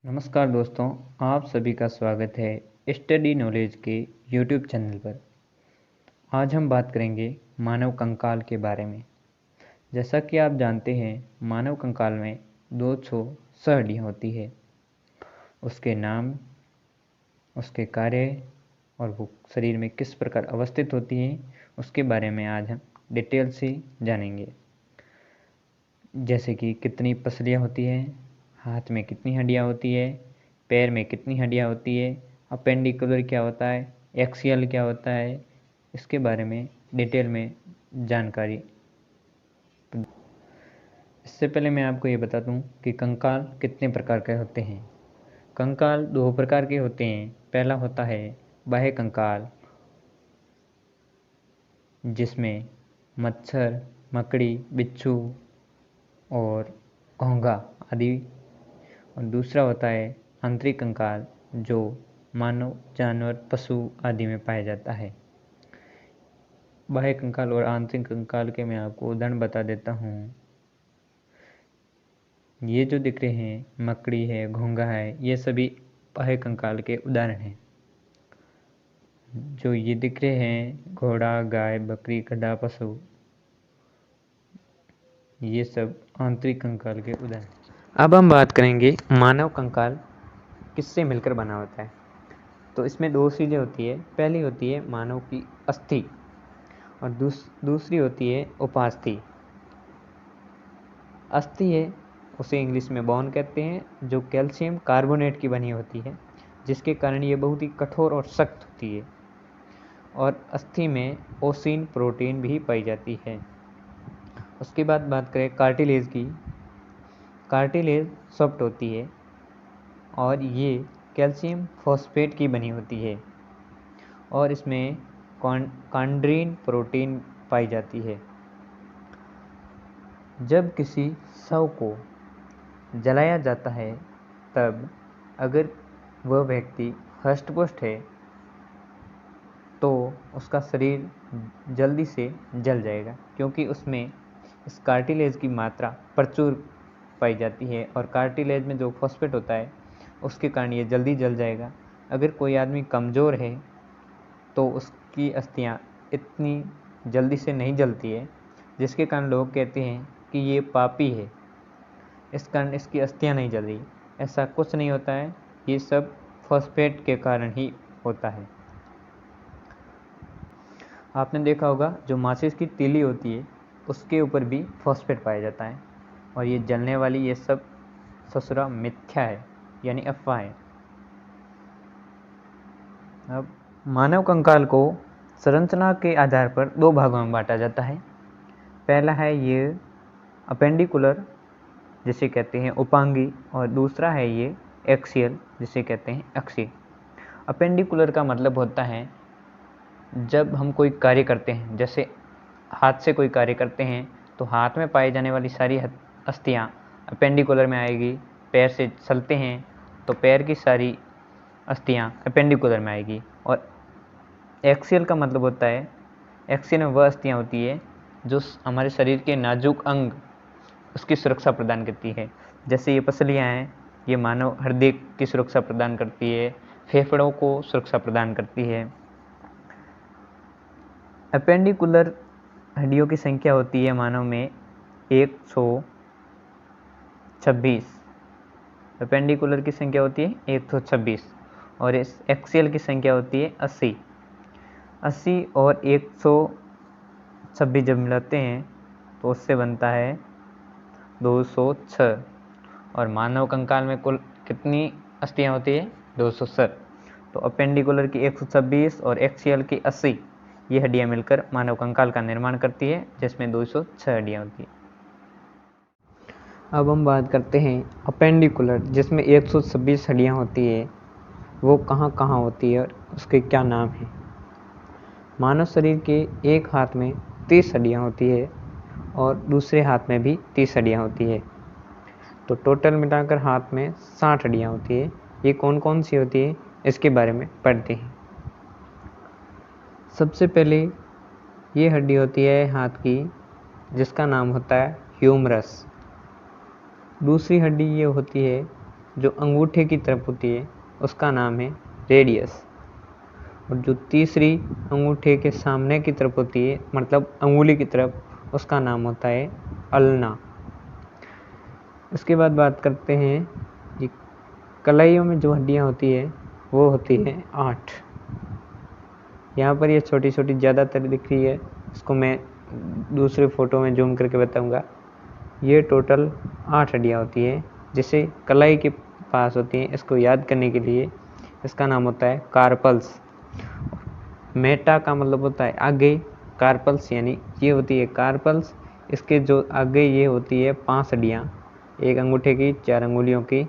नमस्कार दोस्तों, आप सभी का स्वागत है स्टडी नॉलेज के यूट्यूब चैनल पर। आज हम बात करेंगे मानव कंकाल के बारे में। जैसा कि आप जानते हैं, मानव कंकाल में 206 हड्डियाँ होती है। उसके नाम, उसके कार्य और वो शरीर में किस प्रकार अवस्थित होती हैं, उसके बारे में आज हम डिटेल से जानेंगे। जैसे कि कितनी पसलियाँ होती हैं, हाथ में कितनी हड्डियाँ होती है, पैर में कितनी हड्डियाँ होती है, अपेंडिकुलर क्या होता है, एक्सियल क्या होता है, इसके बारे में डिटेल में जानकारी। इससे पहले मैं आपको ये बता दूं कि कंकाल कितने प्रकार के होते हैं। कंकाल दो प्रकार के होते हैं। पहला होता है बाह्य कंकाल, जिसमें मच्छर, मकड़ी, बिच्छू और घोंघा आदि, और दूसरा होता है आंतरिक कंकाल, जो मानव, जानवर, पशु आदि में पाया जाता है। बाह्य कंकाल और आंतरिक कंकाल के मैं आपको उदाहरण बता देता हूँ। ये जो दिख रहे हैं, मकड़ी है, घोंघा है, ये सभी बाह्य कंकाल के उदाहरण हैं। जो ये दिख रहे हैं, घोड़ा, गाय, बकरी, गधा, पशु, ये सब आंतरिक कंकाल के उदाहरण। अब हम बात करेंगे मानव कंकाल किससे मिलकर बना होता है। तो इसमें दो चीज़ें होती है। पहली होती है मानव की अस्थि और दूसरी होती है उपास्थि। अस्थि है, उसे इंग्लिश में बोन कहते हैं, जो कैल्शियम कार्बोनेट की बनी होती है, जिसके कारण ये बहुत ही कठोर और सख्त होती है। और अस्थि में ओसिन प्रोटीन भी पाई जाती है। उसके बाद बात करें कार्टिलेज की। कार्टिलेज सॉफ्ट होती है और ये कैल्शियम फॉस्फेट की बनी होती है और इसमें कॉन्ड्रीन प्रोटीन पाई जाती है। जब किसी शव को जलाया जाता है, तब अगर वह व्यक्ति हष्ट-पुष्ट है तो उसका शरीर जल्दी से जल जाएगा, क्योंकि उसमें इस कार्टिलेज की मात्रा प्रचुर पाई जाती है और कार्टिलेज में जो फॉस्फेट होता है उसके कारण ये जल्दी जल जाएगा। अगर कोई आदमी कमज़ोर है तो उसकी अस्थियाँ इतनी जल्दी से नहीं जलती है, जिसके कारण लोग कहते हैं कि ये पापी है, इस कारण इसकी अस्थियाँ नहीं जल रही। ऐसा कुछ नहीं होता है, ये सब फॉस्फेट के कारण ही होता है। आपने देखा होगा, जो माचिस की तीली होती है उसके ऊपर भी फॉस्फेट पाया जाता है, और ये जलने वाली ये सब ससुरा मिथ्या है, यानी अफवाह है। अब मानव कंकाल को संरचना के आधार पर दो भागों में बांटा जाता है। पहला है ये अपेंडिकुलर, जिसे कहते हैं उपांगी, और दूसरा है ये एक्सियल, जिसे कहते हैं अक्षीय। अपेंडिकुलर का मतलब होता है जब हम कोई कार्य करते हैं, जैसे हाथ से कोई कार्य करते हैं, तो हाथ में पाई जाने वाली सारी अस्थियाँ अपेंडिकुलर में आएगी। पैर से चलते हैं तो पैर की सारी अस्थियाँ अपेंडिकुलर में आएगी। और एक्सियल का मतलब होता है, एक्सियल में वह अस्थियाँ होती है जो हमारे शरीर के नाजुक अंग उसकी सुरक्षा प्रदान करती है। जैसे ये पसलियाँ हैं, ये मानव हृदय की सुरक्षा प्रदान करती है, फेफड़ों को सुरक्षा प्रदान करती है। अपेंडिकुलर हड्डियों की संख्या होती है मानव में 126। अपेंडिकुलर की संख्या होती है 126 और इस एक्सियल की संख्या होती है 80। 80 और 126 जब मिलाते हैं तो उससे बनता है 206। और मानव कंकाल में कुल कितनी अस्थियाँ होती है? 207। तो अपेंडिकुलर की 126 और एक्सियल की 80, ये हड्डियाँ मिलकर मानव कंकाल का निर्माण करती है, जिसमें 206 हड्डियाँ होती है। अब हम बात करते हैं अपेंडिकुलर, जिसमें 126 हड्डियाँ होती है। वो कहाँ कहाँ होती है और उसके क्या नाम हैं? मानव शरीर के एक हाथ में 30 हड्डियाँ होती है और दूसरे हाथ में भी 30 हड्डियाँ होती है। तो टोटल मिलाकर हाथ में 60 हड्डियाँ होती है। ये कौन कौन सी होती है, इसके बारे में पढ़ते हैं। सबसे पहले ये हड्डी होती है हाथ की, जिसका नाम होता है ह्यूमरस। दूसरी हड्डी ये होती है जो अंगूठे की तरफ होती है उसका नाम है रेडियस, और जो तीसरी अंगूठे के सामने की तरफ होती है मतलब अंगुली की तरफ, उसका नाम होता है अल्ना। इसके बाद बात करते हैं कि कलाइयों में जो हड्डियां होती है वो होती है 8। यहाँ पर ये छोटी छोटी ज़्यादातर दिख रही है, इसको मैं दूसरे फोटो में जूम करके बताऊंगा। ये टोटल 8 हड्डियाँ होती है जिसे कलाई के पास होती हैं। इसको याद करने के लिए इसका नाम होता है कार्पल्स। मेटा का मतलब होता है आगे, कार्पल्स यानी ये होती है कार्पल्स। इसके जो आगे ये होती है 5 हड्डियाँ, एक अंगूठे की 4 अंगुलियों की,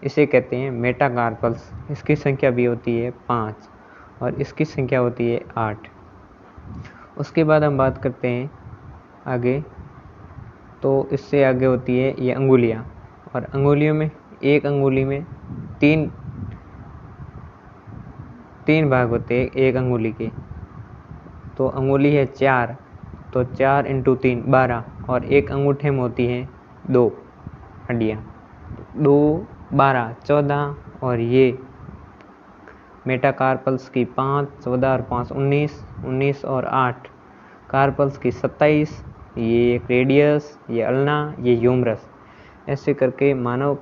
इसे कहते हैं मेटाकार्पल्स। इसकी संख्या भी होती है 5 और इसकी संख्या होती है 8। उसके बाद हम बात करते हैं आगे, तो इससे आगे होती है ये अंगुलियाँ, और अंगुलियों में एक अंगुली में तीन भाग होते हैं एक अंगुली के। तो अंगुली है 4, तो 4 × 3 12, और एक अंगूठे में होती हैं 2 हड्डियाँ, 2 12 14, और ये मेटाकार्पल्स की 5 14 और 5 19, 19 और 8 कार्पल्स की 27, ये एक रेडियस, ये अल्ना, ये ह्यूमरस। ऐसे करके मानव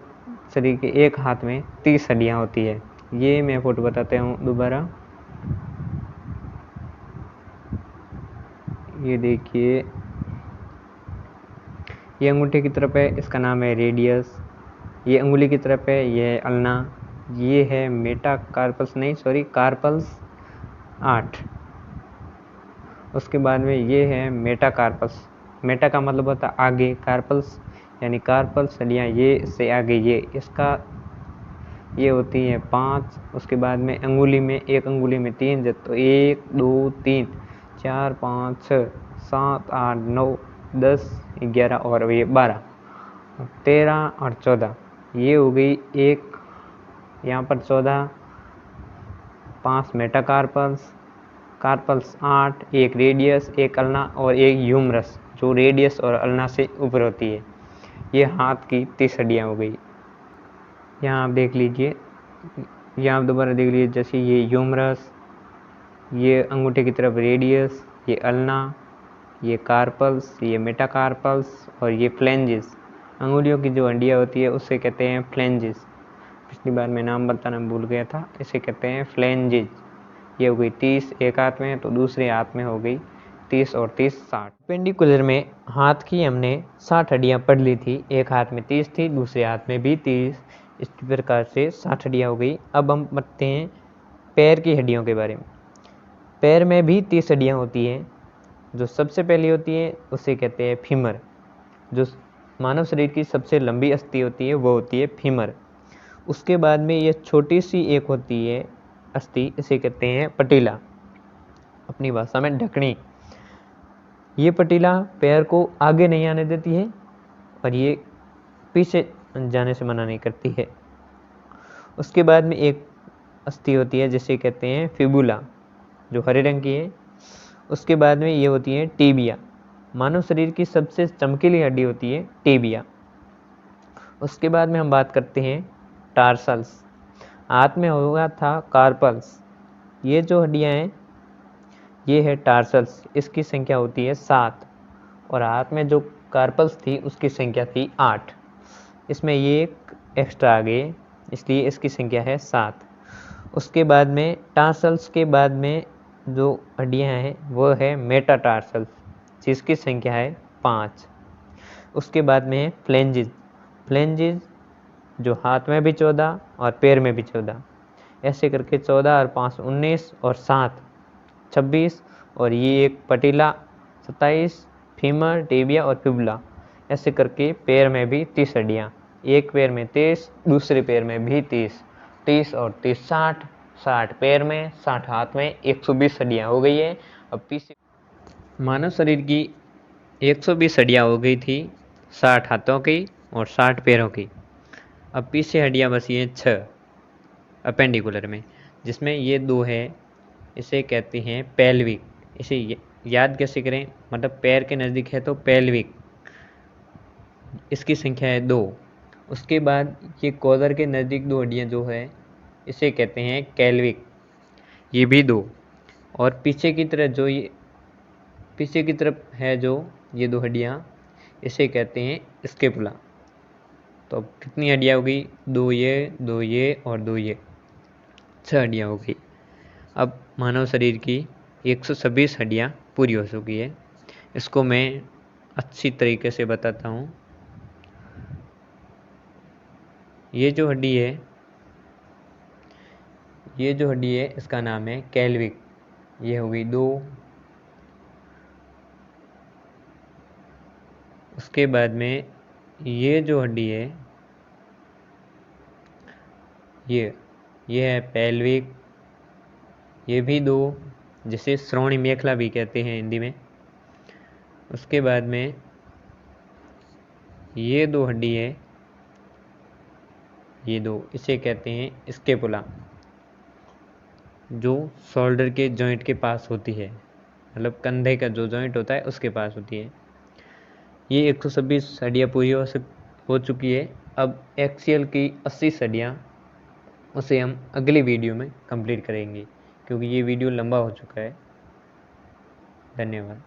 शरीर के एक हाथ में 30 हड्डियाँ होती है। ये मैं फोटो बताता हूँ दोबारा। ये देखिए, ये अंगूठे की तरफ है, इसका नाम है रेडियस। ये अंगुली की तरफ है, ये है अल्ना। ये है मेटाकार्पल्स, नहीं सॉरी कार्पल्स 8। उसके बाद में ये है मेटाकार्पल्स। मेटा का मतलब होता है आगे, कार्पल्स यानी कार्पल्स हड्डियाँ ये इससे आगे, ये इसका ये होती है 5। उसके बाद में अंगुली में एक अंगुली में 3, तो 1 2 3 4 5 6 7 8 9 10 11 और ये 12 13 और 14, ये हो गई एक, यहाँ पर 14, 5 मेटाकार्पल्स, कार्पल्स 8, एक रेडियस, एक अल्ना और एक ह्यूमरस जो रेडियस और अल्ना से ऊपर होती है। ये हाथ की 30 हड्डियाँ हो गई। यहाँ आप देख लीजिए, यहाँ आप दोबारा देख लीजिए, जैसे ये ह्यूमरस, ये अंगूठे की तरफ रेडियस, ये अल्ना, ये कार्पल्स, ये मेटाकार्पल्स और ये फ्लेंजेस। अंगुलियों की जो हड्डियाँ होती है उससे कहते हैं फ्लेंजेस। पिछली बार मैं नाम बताना भूल गया था, इसे कहते हैं फ्लेंजेस। ये हो गई 30 एक हाथ में, तो दूसरे हाथ में हो गई 30 और 30 60। पेंडिकुलर में हाथ की हमने 60 हड्डियाँ पढ़ ली थी, एक हाथ में 30 थी, दूसरे हाथ में भी 30, इस प्रकार से 60 हड्डियाँ हो गई। अब हम पढ़ते हैं पैर की हड्डियों के बारे में। पैर में भी 30 हड्डियाँ होती हैं। जो सबसे पहली होती है उसे कहते हैं फीमर। जो मानव शरीर की सबसे लंबी अस्थि होती है वो होती है फीमर। उसके बाद में ये छोटी सी एक होती है अस्थि, इसे कहते हैं पटीला, अपनी भाषा में ढकनी। ये पटीला पैर को आगे नहीं आने देती है और ये पीछे जाने से मना नहीं करती है। उसके बाद में एक अस्थि होती है जिसे कहते हैं फिबुला, जो हरे रंग की है। उसके बाद में ये होती है टीबिया। मानव शरीर की सबसे चमकीली हड्डी होती है टीबिया। उसके बाद में हम बात करते हैं टार्सल्स। हाथ में होगा था कार्पल्स। ये जो हड्डियाँ हैं ये है टार्सल्स, इसकी संख्या होती है 7, और हाथ में जो कार्पल्स थी उसकी संख्या थी 8। इसमें ये एक एक्स्ट्रा आ गए, इसलिए इसकी संख्या है 7। उसके बाद में टार्सल्स के बाद में जो हड्डियाँ हैं वो है मेटाटार्सल्स, जिसकी संख्या है 5। उसके बाद में है फ्लेंजेस। फ्लेंजेस जो हाथ में भी 14 और पैर में भी 14, ऐसे करके 14 और 5 19 और 7 26, और ये एक पटीला 27, फीमर, टिबिया और फिबुला। ऐसे करके पैर में भी 30 हड्डियाँ, एक पैर में 30, दूसरे पैर में भी 30, 30 और 30 60, 60 पैर में 60 हाथ में, 120 हड्डियाँ हो गई है। अब पीछे मानव शरीर की 120 हड्डियाँ हो गई थी 60 हाथों की और 60 पैरों की। अब पीछे हड्डियाँ बची हैं 6 अपेंडिकुलर में, जिसमें ये 2 है, इसे कहते हैं पेल्विक। इसे याद कैसे करें, मतलब पैर के नज़दीक है तो पेल्विक, इसकी संख्या है 2। उसके बाद ये कॉलर के नज़दीक 2 हड्डियाँ जो है इसे कहते हैं कैल्विक, ये भी 2। और पीछे की तरफ है जो ये 2 हड्डियाँ इसे कहते हैं स्कैपुला। तो अब कितनी हड्डियाँ हो गई? 2 ये और 2 ये, 6 हड्डियाँ हो गई। अब मानव शरीर की 126 हड्डियाँ पूरी हो चुकी है। इसको मैं अच्छी तरीके से बताता हूँ। ये जो हड्डी है इसका नाम है कैल्विक, ये हो गई 2। उसके बाद में ये जो हड्डी है ये है पेल्विक, ये भी 2, जिसे श्रोणि मेखला भी कहते हैं हिंदी में। उसके बाद में ये 2 हड्डी है, ये 2, इसे कहते हैं स्कैपुला, जो शोल्डर के जॉइंट के पास होती है, मतलब कंधे का जो जॉइंट होता है उसके पास होती है। ये 126 हड्डियाँ पूरी हो चुकी है। अब एक्सियल की 80 हड्डियाँ, उसे हम अगली वीडियो में कंप्लीट करेंगे, क्योंकि ये वीडियो लंबा हो चुका है। धन्यवाद।